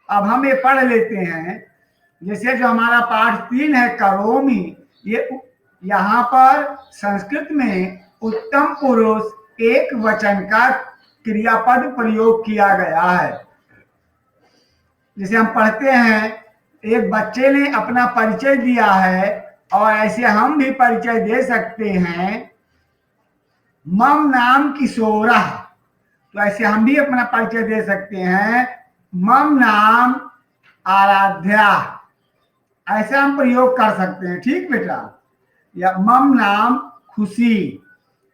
अब हम ये पढ़ लेते हैं, जैसे जो हमारा पाठ 3 है करोमि, ये यहाँ पर संस्कृत में उत्तम पुरुष एक वचन का क्रियापद प्रयोग किया गया है। जैसे हम पढ़ते हैं, एक बच्चे ने अपना परिचय दिया है, और ऐसे हम भी परिचय दे सकते हैं, मम नाम किशोरा। तो ऐसे हम भी अपना परिचय दे सकते हैं, मम नाम आराध्या। ऐसा हम प्रयोग कर सकते हैं, ठीक बेटा। या मम नाम खुशी,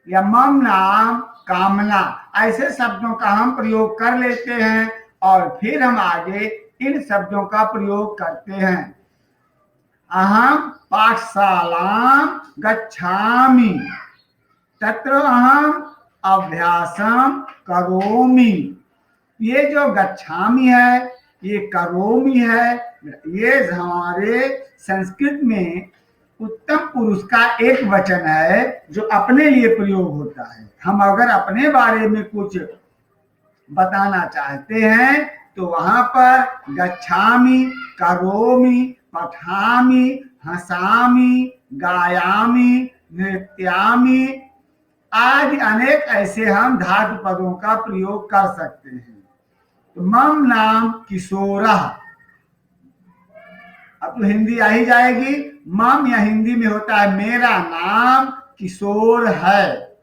या मम नाम कामना, ऐसे शब्दों का हम प्रयोग कर लेते हैं, और फिर हम आगे इन शब्दों का प्रयोग करते हैं। अहम पाठशालां गच्छामि, तत्र अहम अभ्यासम करोमि। ये जो गच्छामि है, ये करोमि है, ये हमारे संस्कृत में उत्तम पुरुष का एक वचन है जो अपने लिए प्रयोग होता है। हम अगर अपने बारे में कुछ बताना चाहते हैं तो वहां पर गच्छामि, करोमि, पठामि, हंसामि, गायामि, नृत्यामि आदि अनेक ऐसे हम धातु पदों का प्रयोग कर सकते हैं। तो मम नाम किशोरा, अब तो हिंदी आ ही जाएगी। मम या हिंदी में होता है मेरा नाम किशोर है।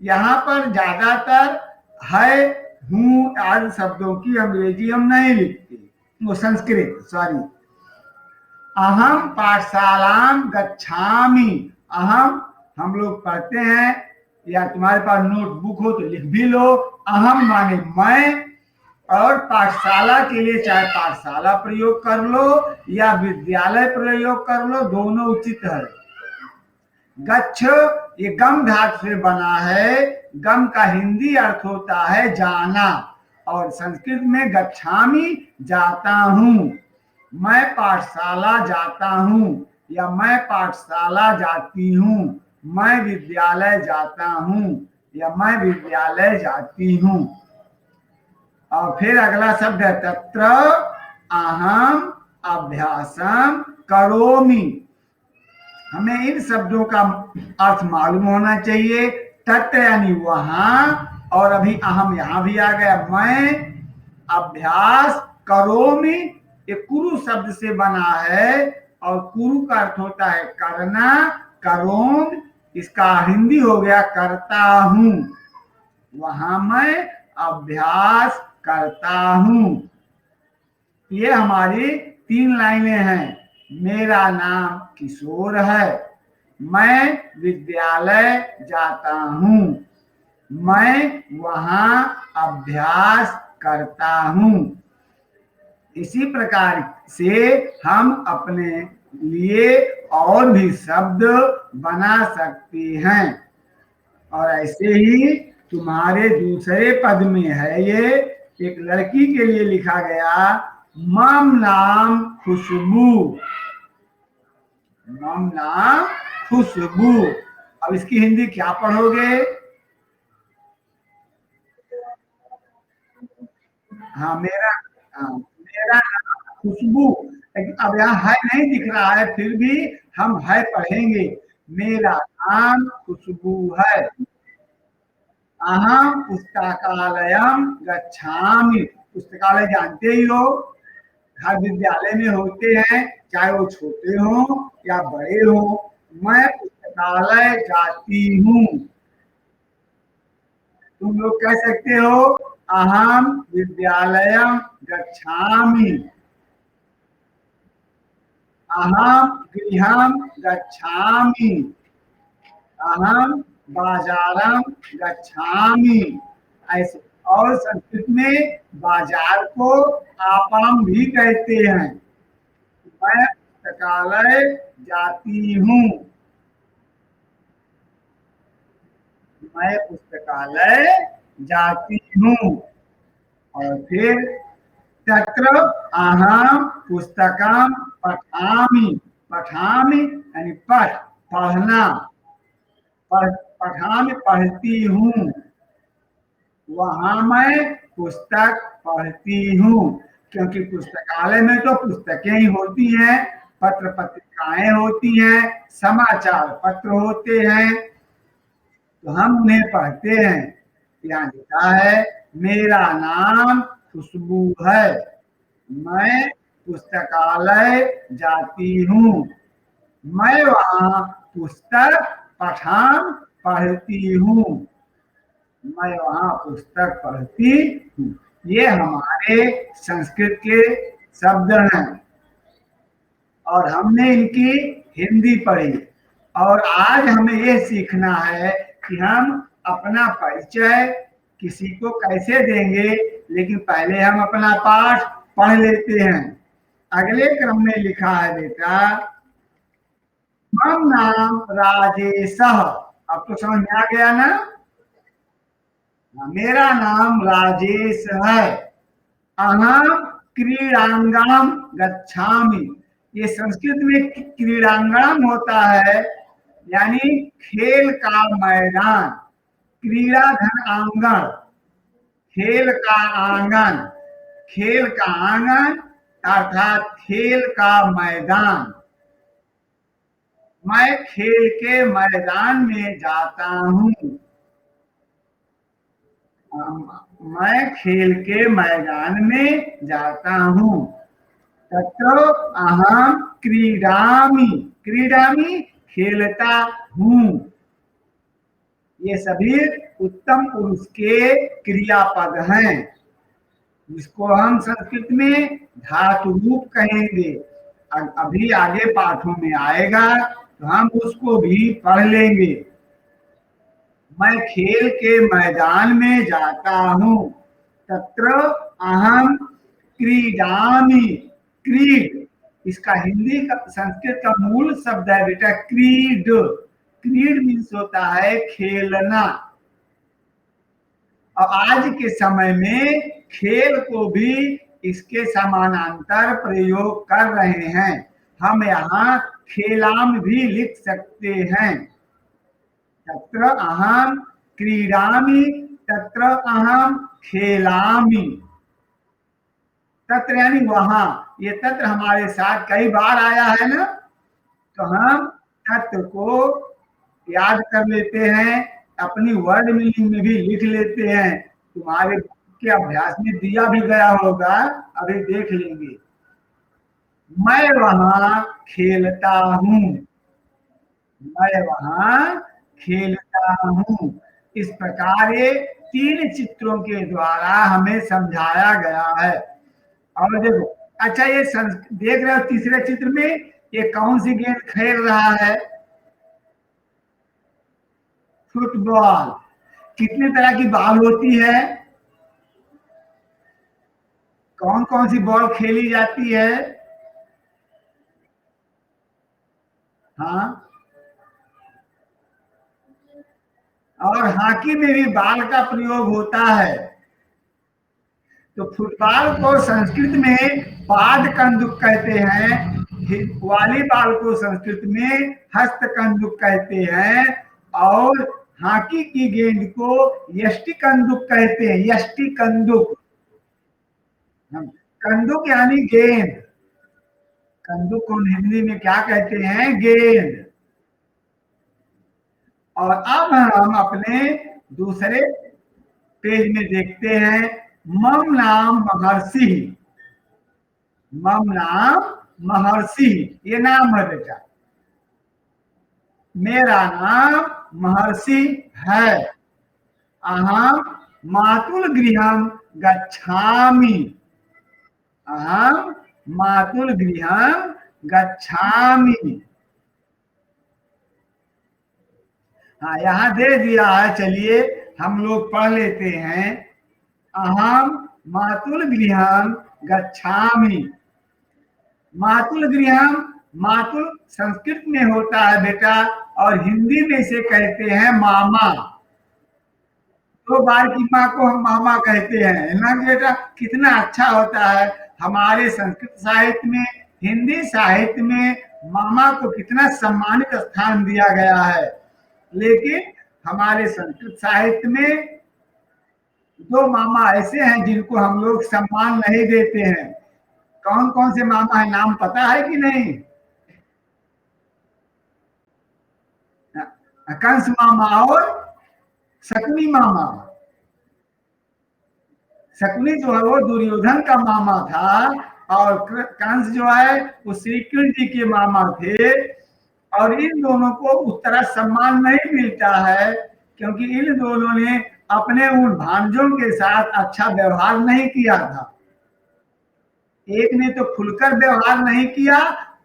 यहाँ पर ज्यादातर है, हूँ आदि शब्दों की अंग्रेजी हम नहीं लिखते, वो संस्कृत, सॉरी। अहम पाठशालां गच्छामि, अहम हम लोग पढ़ते हैं, या तुम्हारे पास नोटबुक हो तो लिख भी लो। अहम माने मैं, और पाठशाला के लिए चाहे पाठशाला प्रयोग कर लो या विद्यालय प्रयोग कर लो, दोनों उचित है। गच्छ ये गम धातु से बना है। गम का हिंदी अर्थ होता है जाना, और संस्कृत में गच्छामि जाता हूं। मैं पाठशाला जाता हूं, या मैं पाठशाला जाती हूं। मैं विद्यालय जाता हूं, या मैं विद्यालय जाती हूं। और फिर अगला शब्द है तत्र अहम अभ्यासम करोमि। हमें इन शब्दों का अर्थ मालूम होना चाहिए। तत्र यानी वहां, और अभी अहम यहां भी आ गया। मैं अभ्यास करोमि, ये कुरु शब्द से बना है, और कुरु का अर्थ होता है करना, करोम, इसका हिंदी हो गया करता हूं। वहां मैं अभ्यास करता हूं। ये हमारी 3 लाइनें हैं। मेरा नाम किशोर है, मैं विद्यालय जाता हूं, मैं वहां अभ्यास करता हूं। इसी प्रकार से हम अपने लिए और भी शब्द बना सकते हैं। और ऐसे ही तुम्हारे दूसरे पद में है, ये एक लड़की के लिए लिखा गया, मम नाम खुशबू, मम नाम खुशबू। अब इसकी हिंदी क्या पढ़ोगे? हाँ मेरा, हाँ, मेरा नाम खुशबू। अब यहाँ है नहीं दिख रहा है, फिर भी हम है पढ़ेंगे। मेरा नाम खुशबू है। अहम पुस्तकालयम गच्छामि, पुस्तकालय जानते ही हो, हर विद्यालय में होते हैं, चाहे वो छोटे हो या बड़े हो। मैं पुस्तकालय जाती हूँ। तुम लोग कह सकते हो अहम विद्यालयम गच्छामि, अहम गृहम गच्छामि, अहम बाजारम गच्छामि। ऐसे, और संस्कृत में बाजार को आपम भी कहते हैं। मैं पुस्तकालय जाती हूँ, मैं पुस्तकालय जाती हूँ। और फिर तत्र अहम पुस्तकम पठामि, पठामि यानी पढ़, पढ़ना, पठामि पढ़ती हूँ। वहां मैं पुस्तक पढ़ती हूँ। क्योंकि पुस्तकालय में तो पुस्तकें ही होती हैं, पत्र पत्रिकाएं होती हैं, समाचार पत्र होते हैं, तो हम उन्हें पढ़ते हैं। यहाँ लिखा है मेरा नाम खुशबू है, मैं पुस्तकालय जाती हूँ, मैं वहाँ पुस्तक पठान पढ़ती हूँ, मैं वहाँ पुस्तक पढ़ती हूँ। ये हमारे संस्कृत के शब्द हैं और हमने इनकी हिंदी पढ़ी। और आज हमें ये सीखना है कि हम अपना परिचय किसी को कैसे देंगे, लेकिन पहले हम अपना पाठ पढ़ लेते हैं। अगले क्रम में लिखा है बेटा, मम नाम राजेश। अब तो समझ में आ गया ना, मेरा नाम राजेश है। अहम क्रीड़ांगणम गच्छामि, ये संस्कृत में क्रीड़ांगणम होता है, यानी खेल का मैदान। क्रीड़ा धन आंगन, खेल का आंगन, खेल का आंगन अर्थात खेल का मैदान। मैं खेल के मैदान में जाता हूँ, मैं खेल के मैदान में जाता हूँ। तत्र अहम क्रीडामि, क्रीडामि खेलता हूँ। ये सभी उत्तम पुरुष के क्रियापद हैं, जिसको हम संस्कृत में धातु रूप कहेंगे। अभी आगे पाठों में आएगा तो हम उसको भी पढ़ लेंगे। मैं खेल के मैदान में जाता हूँ, तत्र अहम क्रीडामि। क्रीड, इसका हिंदी का संस्कृत का मूल शब्द है बेटा क्रीड। क्रीड मीन्स होता है खेलना। और आज के समय में खेल को भी इसके समानांतर प्रयोग कर रहे हैं। हम यहाँ खेलाम भी लिख सकते हैं। तत्र अहम क्रीडामि, तत्र अहम खेलामि। तत्र यानी वहां, ये तत्र हमारे साथ कई बार आया है ना, तो हम तत्र को याद कर लेते हैं, अपनी वर्ड मीनिंग में भी लिख लेते हैं। तुम्हारे के अभ्यास में दिया भी गया होगा, अभी देख लेंगे। मैं वहां खेलता हूँ, मैं वहां खेलता हूँ। इस प्रकार ये 3 चित्रों के द्वारा हमें समझाया गया है। और देखो, अच्छा ये देख रहे हो तीसरे चित्र में ये कौन सी गेंद खेल रहा है? फुटबॉल। कितने तरह की बॉल होती है? कौन कौन सी बॉल खेली जाती है? हाँ, और हॉकी में भी बॉल का प्रयोग होता है। तो फुटबॉल को संस्कृत में पाद कंदुक कहते हैं, वॉलीबॉल को संस्कृत में हस्त कंदुक कहते हैं, और हॉकी की गेंद को यष्टि कंदुक कहते हैं। यष्टि कंदुक, कंदुक यानी गेंद। कंदुक को हिंदी में क्या कहते हैं? गेंद। और अब हम अपने दूसरे पेज में देखते हैं, मम नाम महर्षि। मम नाम महर्षि, ये नाम है बेटा, मेरा नाम महर्षि है। अहम मातुल गृहम गच्छामि, अहम मातुल गृहम गच्छामि। हाँ, यहाँ दे दिया है, चलिए हम लोग पढ़ लेते हैं। अहम मातुल गृहम गच्छामि। मातुल गृहम, मातुल संस्कृत में होता है बेटा, और हिंदी में इसे कहते हैं मामा। 2 बार की माँ को हम मामा कहते हैं ना बेटा। कितना अच्छा होता है, हमारे संस्कृत साहित्य में, हिंदी साहित्य में मामा को कितना सम्मानित स्थान दिया गया है। लेकिन हमारे संस्कृत साहित्य में 2 मामा ऐसे हैं जिनको हम लोग सम्मान नहीं देते हैं। कौन कौन से मामा है, नाम पता है कि नहीं? कंस मामा और शकुनी मामा। शकुनी जो है वो दुर्योधन का मामा था, और कंस जो है वो श्री कृष्ण जी के मामा थे। और इन दोनों को उस तरह सम्मान नहीं मिलता है, क्योंकि इन दोनों ने अपने उन भांजों के साथ अच्छा व्यवहार नहीं किया था। एक ने तो खुलकर व्यवहार नहीं किया,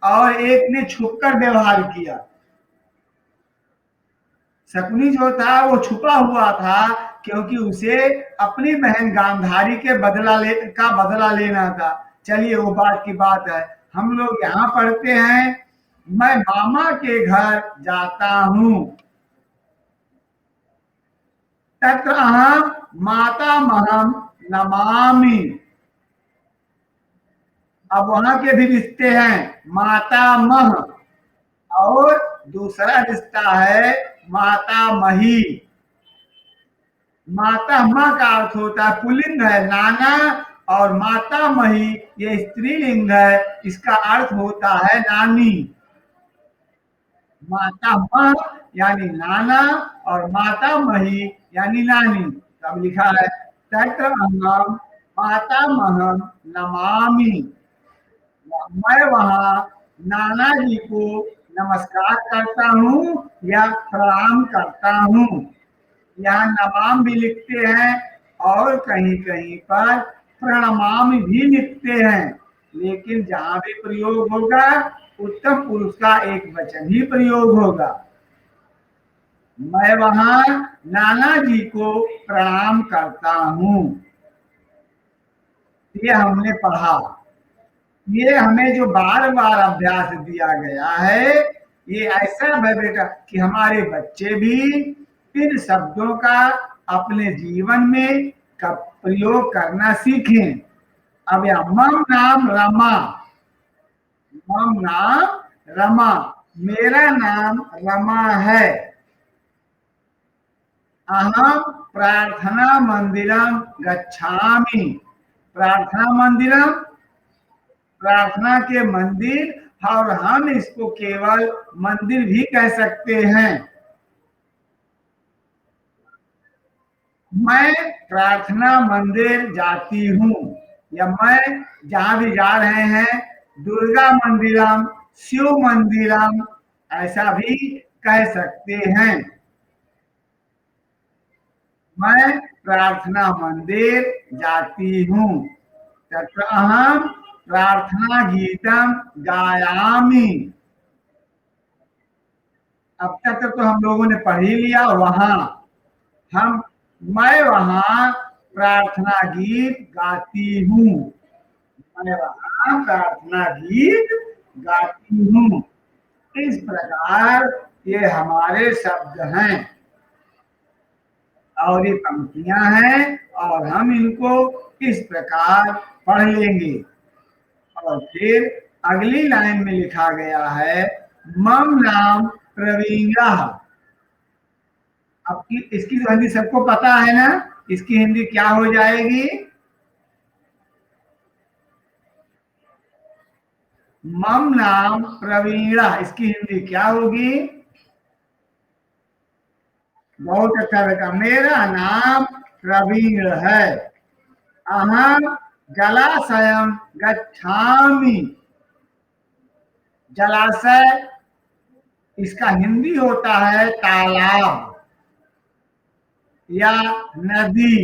और एक ने छुपकर व्यवहार किया। शकुनी जो था वो छुपा हुआ था, क्योंकि उसे अपनी बहन गांधारी के बदला लेना था। चलिए वो बात की बात है। हम लोग यहाँ पढ़ते हैं, मैं मामा के घर जाता हूँ, तत्र अहम माता महम नमामि। अब वहां के भी रिश्ते हैं, माता मह, और दूसरा रिश्ता है माता मही। माता माँ का अर्थ होता है पुल्लिंग है नाना, और माता मही ये स्त्रीलिंग है, इसका अर्थ होता है नानी। माता माँ यानी नाना, और माता मही यानी नानी। तब लिखा है तत्र अहम माता महम नमामि। मैं वहां नाना जी को नमस्कार करता हूँ या प्रणाम करता हूँ। यहाँ नमाम भी लिखते हैं, और कहीं कहीं पर प्रणमाम भी लिखते हैं, लेकिन जहां भी प्रयोग होगा उत्तम पुरुष का एक वचन ही प्रयोग होगा। मैं वहां नाना जी को प्रणाम करता हूं। ये हमने पढ़ा। ये हमें जो बार बार अभ्यास दिया गया है, ये ऐसा है बेटा कि हमारे बच्चे भी इन शब्दों का अपने जीवन में प्रयोग करना सीखें। अब यह मम नाम रमा, मम नाम रमा, मेरा नाम रमा है। अहम प्रार्थना मंदिरम गच्छामि। प्रार्थना मंदिरम, प्रार्थना के मंदिर, और हम इसको केवल मंदिर भी कह सकते हैं। मैं प्रार्थना मंदिर जाती हूँ, या मैं जहां भी जा रहे हैं दुर्गा मंदिरम, शिव मंदिरम, ऐसा भी कह सकते हैं। मैं प्रार्थना मंदिर जाती हूँ, तत्र अहम प्रार्थना गीतम गायामि। अब तक तो हम लोगों ने पढ़ ही लिया। वहां मैं वहां प्रार्थना गीत गाती हूँ। मैं वहां प्रार्थना गीत गाती हूँ। इस प्रकार ये हमारे शब्द हैं, और ये पंक्तियां हैं, और हम इनको इस प्रकार पढ़ लेंगे। और फिर अगली लाइन में लिखा गया है मम नाम प्रवीणा। अब इसकी तो हिंदी सबको पता है ना, इसकी हिंदी क्या हो जाएगी? मम नाम प्रवीणा, इसकी हिंदी क्या होगी? बहुत अच्छा बेटा, मेरा नाम प्रवीण है। अहम जलाशयम गच्छामि। जलाशय, इसका हिंदी होता है तालाब या नदी।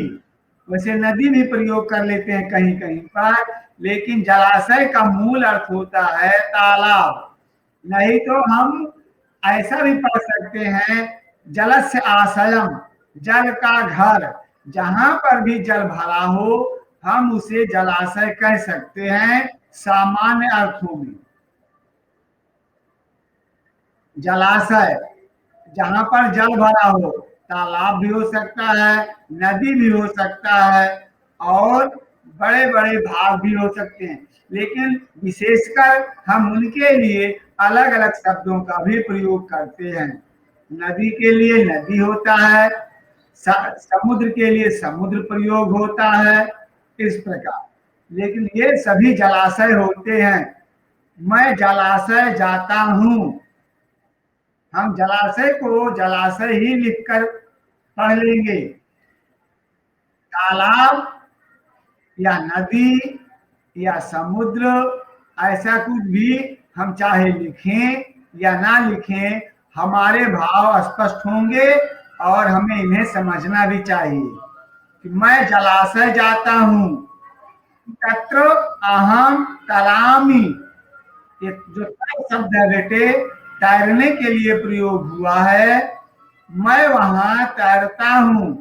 वैसे नदी भी प्रयोग कर लेते हैं कहीं कहीं पर, लेकिन जलाशय का मूल अर्थ होता है तालाब। नहीं तो हम ऐसा भी पढ़ सकते हैं जलस्य आशयम, जल का घर। जहां पर भी जल भरा हो हम उसे जलाशय कह सकते हैं सामान्य अर्थों में। जलाशय जहां पर जल भरा हो, तालाब भी हो सकता है, नदी भी हो सकता है, और बड़े बड़े भाग भी हो सकते हैं। लेकिन विशेषकर हम उनके लिए अलग अलग शब्दों का भी प्रयोग करते हैं। नदी के लिए नदी होता है, समुद्र के लिए समुद्र प्रयोग होता है, इस प्रकार। लेकिन ये सभी जलाशय होते हैं। मैं जलाशय जाता हूं, हम जलाशय को जलाशय ही लिखकर पढ़ लेंगे। तालाब या नदी या समुद्र, ऐसा कुछ भी हम चाहे लिखें या ना लिखें, हमारे भाव स्पष्ट होंगे और हमें इन्हें समझना भी चाहिए कि मैं जलाशय जाता हूं, तत्र अहम तरामी। ये जो तैर शब्द है बेटे, तैरने के लिए प्रयोग हुआ है। मैं वहां तैरता हूं।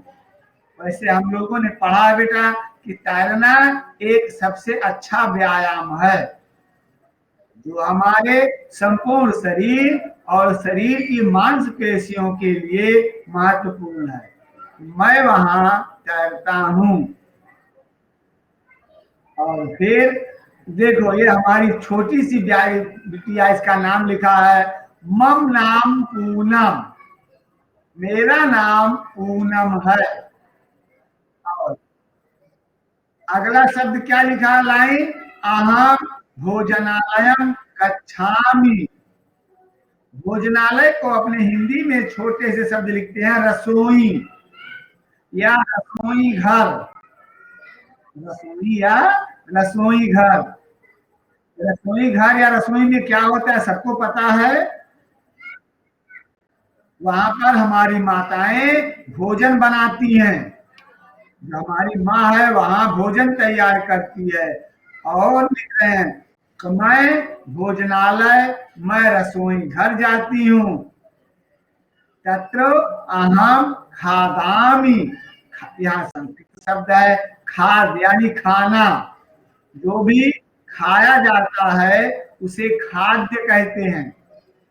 वैसे हम लोगों ने पढ़ा बेटा कि तैरना एक सबसे अच्छा व्यायाम है, जो हमारे संपूर्ण शरीर और शरीर की मांसपेशियों के लिए महत्वपूर्ण है। मैं वहां तैरता हूं। और फिर देखो, ये हमारी छोटी सी बिटिया, इसका नाम लिखा है मम नाम पूनम, मेरा नाम पूनम है। और अगला शब्द क्या लिखा है लाइन, अहम भोजनालयम गच्छामि। भोजनालय को अपने हिंदी में छोटे से शब्द लिखते हैं रसोई या रसोई घर। रसोई या रसोई घर। रसोई घर या रसोई में क्या होता है सबको पता है। वहां पर हमारी माताएं भोजन बनाती हैं। जो हमारी माँ है वहां भोजन तैयार करती है। और लिख रहे हैं कि मैं भोजनालय, मैं रसोई घर जाती हूँ। तत्र अहम खादामी। यहाँ संस्कृत शब्द है खाद, यानी खाना। जो भी खाया जाता है उसे खाद्य कहते हैं।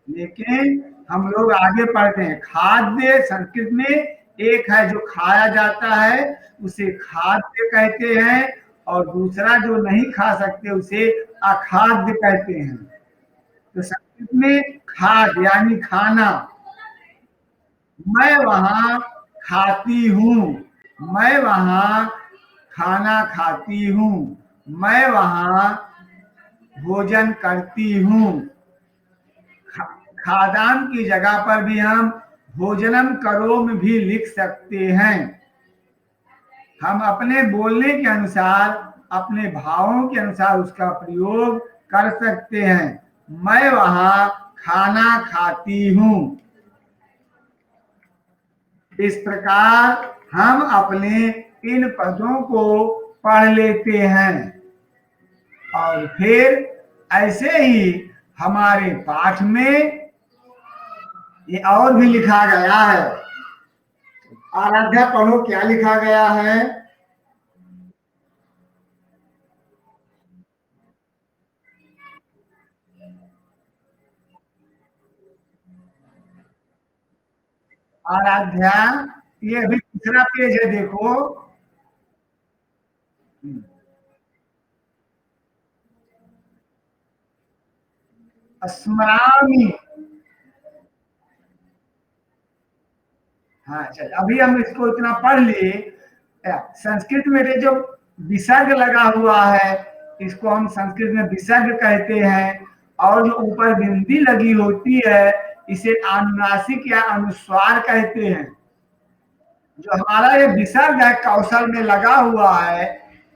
लेकिन हम लोग आगे पढ़ते हैं, खाद्य संस्कृत में एक है जो खाया जाता है उसे खाद्य कहते हैं, और दूसरा जो नहीं खा सकते उसे अखाद्य कहते हैं। तो संस्कृत में खाद्य यानी खाना। मैं वहां खाती हूँ, मैं वहां खाना खाती हूँ, मैं वहां भोजन करती हूँ। खादान की जगह पर भी हम भोजनम करोम भी लिख सकते हैं। हम अपने बोलने के अनुसार, अपने भावों के अनुसार उसका प्रयोग कर सकते हैं। मैं वहां खाना खाती हूँ। इस प्रकार हम अपने इन पदों को पढ़ लेते हैं। और फिर ऐसे ही हमारे पाठ में ये और भी लिखा गया है। आराध्या पढ़ो क्या लिखा गया है। आराध्या, ये अभी तीसरा पेज है देखो। स्मरामि। हाँ चल, अभी हम इसको इतना पढ़ लिए। संस्कृत में ये जो विसर्ग लगा हुआ है इसको हम संस्कृत में विसर्ग कहते हैं। और जो ऊपर बिंदी लगी होती है इसे अनुनासिक या अनुस्वार कहते हैं। जो हमारा ये विसर्ग है कौशल में लगा हुआ है,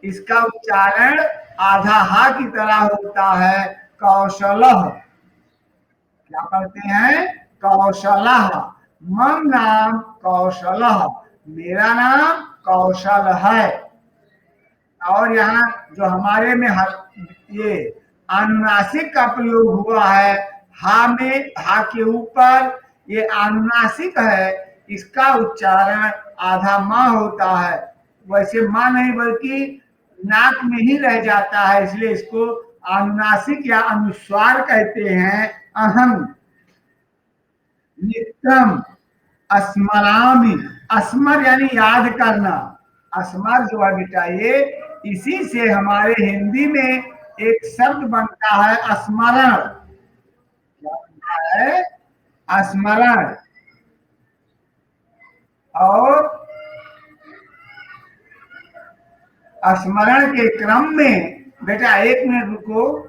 इसका उच्चारण आधा हा की तरह होता है कौशल। क्या पढ़ते हैं, कौशल। मम नाम कौशल, मेरा नाम कौशल है। और यहाँ जो हमारे में ये अनुनासिक का प्रयोग हुआ है, हा में, हा के ऊपर ये अनुनासिक है, इसका उच्चारण आधा माँ होता है। वैसे माँ नहीं बल्कि नाक में ही रह जाता है, इसलिए इसको अनुनासिक या अनुस्वार कहते हैं। अहम नित्यम स्मरामि। स्मर यानी याद करना। स्मर जो है बेटा ये, इसी से हमारे हिंदी में एक शब्द बनता है स्मरण। क्या बनता है, स्मरण। और स्मरण के क्रम में, बेटा एक मिनट रुको,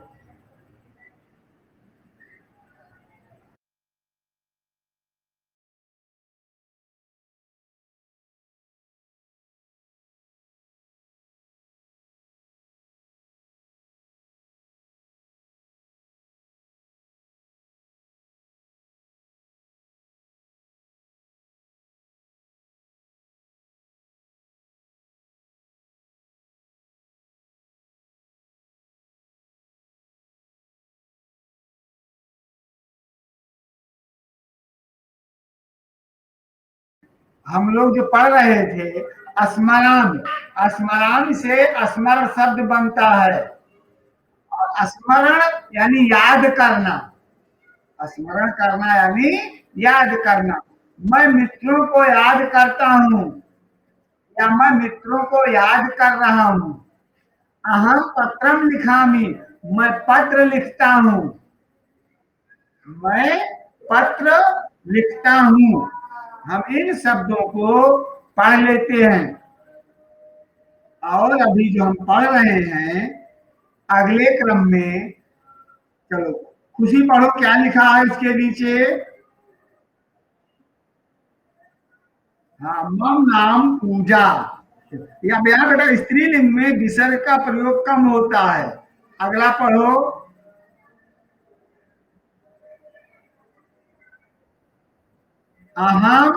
हम लोग जो पढ़ रहे थे स्मरण, स्मरण से स्मरण शब्द बनता है, और स्मरण यानी याद करना, स्मरण करना यानी याद करना। मैं मित्रों को याद करता हूँ, या मैं मित्रों को याद कर रहा हूँ। अहम पत्रम लिखामी, मैं पत्र लिखता हूँ, मैं पत्र लिखता हूँ। हम इन शब्दों को पढ़ लेते हैं, और अभी जो हम पढ़ रहे हैं अगले क्रम में, चलो खुशी पढ़ो क्या लिखा है इसके नीचे। हाँ, मम नाम पूजा, या यहाँ बेटा स्त्रीलिंग में विसर्ग का प्रयोग कम होता है। अगला पढ़ो। अहम,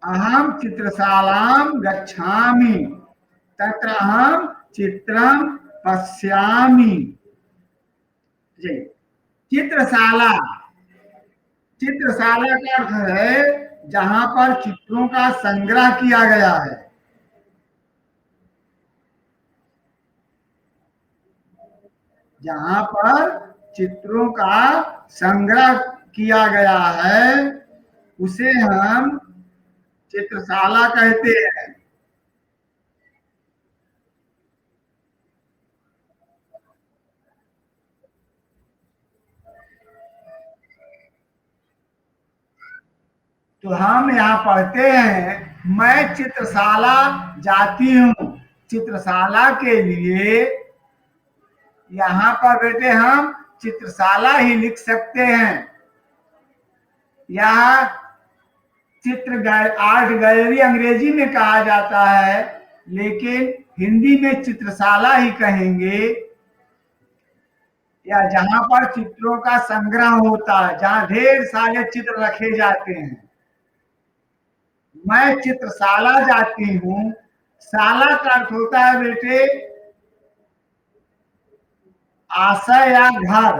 अहम चित्रशालाम गच्छामि, तत्र अहम चित्रम पश्यामि। जी, चित्रशाला, चित्रशाला का अर्थ है जहां पर चित्रों का संग्रह किया गया है। जहां पर चित्रों का संग्रह किया गया है उसे हम चित्रशाला कहते हैं। तो हम यहाँ पढ़ते हैं मैं चित्रशाला जाती हूँ। चित्रशाला के लिए यहाँ पर बेटे हम चित्रशाला ही लिख सकते हैं। यहाँ चित्र आर्ट गैलरी अंग्रेजी में कहा जाता है, लेकिन हिंदी में चित्रशाला ही कहेंगे, या जहां पर चित्रों का संग्रह होता है, जहां ढेर सारे चित्र रखे जाते हैं। मैं चित्रशाला जाती हूँ, शाला का अर्थ होता है बेटे आशय या घर,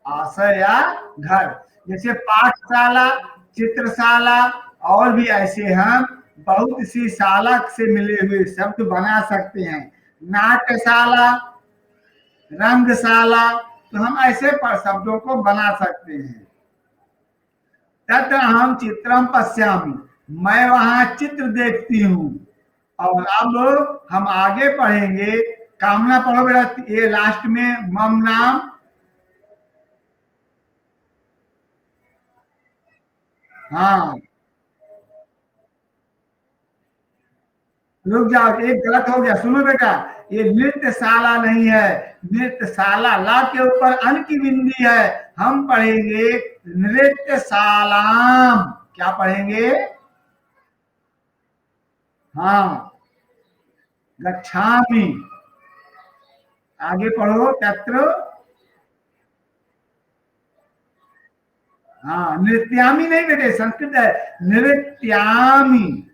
आशय या घर। जैसे पाठशाला, चित्रशाला, और भी ऐसे हम बहुत सी शाला से मिले हुए शब्द बना सकते हैं। नाट्यशाला, रंगशाला, तो हम ऐसे पर शब्दों को बना सकते हैं। तत्र हम चित्रम पश्यामि, मैं वहां चित्र देखती हूँ। और अब हम आगे पढ़ेंगे, कामना पढ़ो बेटा, ये लास्ट में मम नाम, हाँ रुक जाओ, एक गलत हो गया, सुनो बेटा, ये नृत्यशाला नहीं है, नृत्यशाला ला के ऊपर अन की बिंदी है। हम पढ़ेंगे नृत्यशालाम, क्या पढ़ेंगे, हाँ गच्छामि। आगे पढ़ो तत्र, हाँ नृत्यामी नहीं बेटे, संस्कृत है, नृत्यामी।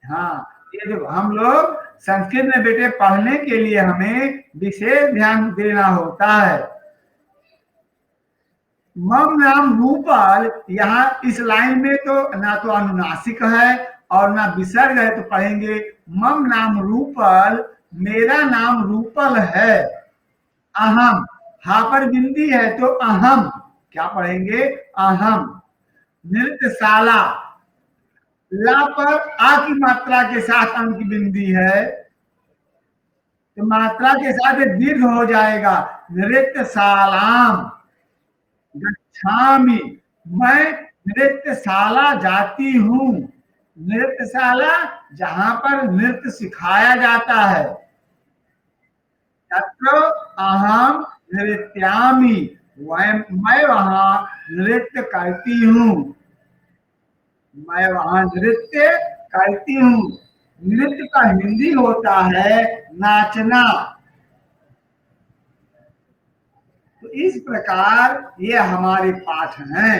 हाँ, ये जो हम लोग संस्कृत में बेटे पढ़ने के लिए हमें विशेष ध्यान देना होता है। मम नाम रूपल, यहाँ इस लाइन में तो ना तो अनुनासिक है और ना विसर्ग है, तो पढ़ेंगे मम नाम रूपल, मेरा नाम रूपल है। अहम, हा पर बिंदी है तो अहम, क्या पढ़ेंगे, अहम। नृत्यशाला, ला पर आ की मात्रा के साथ अंक की बिंदी है, तो मात्रा के साथ दीर्घ हो जाएगा, नृत्यशालाम गच्छामि, मैं नृत्यशाला जाती हूँ। नृत्यशाला जहां पर नृत्य सिखाया जाता है, तत्र अहम नृत्यामि, मैं वहां नृत्य करती हूँ, मैं वहां नृत्य करती हूँ। नृत्य का हिंदी होता है नाचना। तो इस प्रकार ये हमारे पाठ हैं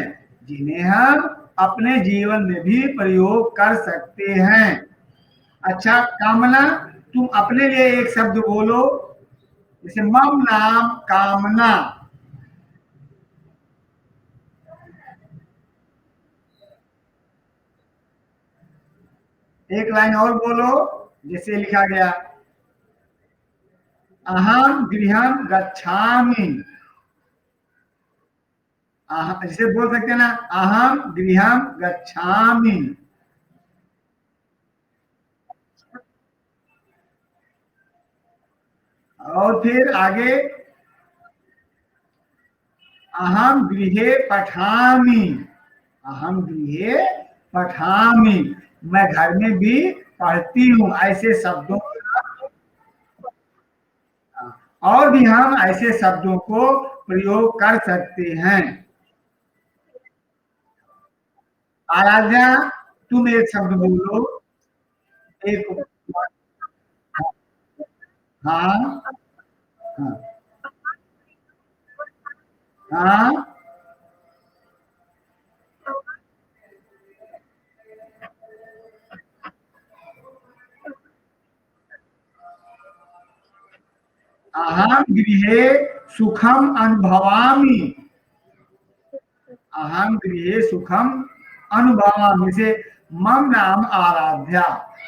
जिन्हें हम अपने जीवन में भी प्रयोग कर सकते हैं। अच्छा कामना, तुम अपने लिए एक शब्द बोलो, जैसे मम नाम कामना। एक लाइन और बोलो, जैसे लिखा गया अहम गृहम गच्छामि। जैसे बोल सकते हैं ना, अहम गृहम गच्छामि। और फिर आगे अहम गृहे पठामि, अहम गृहे पठामि, मैं घर में भी पढ़ती हूँ। ऐसे शब्दों, और भी हम ऐसे शब्दों को प्रयोग कर सकते हैं। आराध्या, तुम एक शब्द बोलो। एक, हाँ हाँ हाँ। अहम गृहे सुखम अनुभवामि, अहम गृहे सुखम अनुभवामि से मम नाम आराध्या,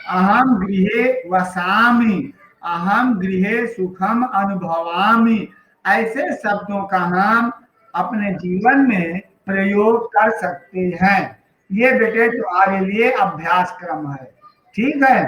अहम गृहे वसामि, अहम गृहे सुखम अनुभवामि। ऐसे शब्दों का हम अपने जीवन में प्रयोग कर सकते हैं। ये बेटे तुम्हारे लिए अभ्यास क्रम है, ठीक है।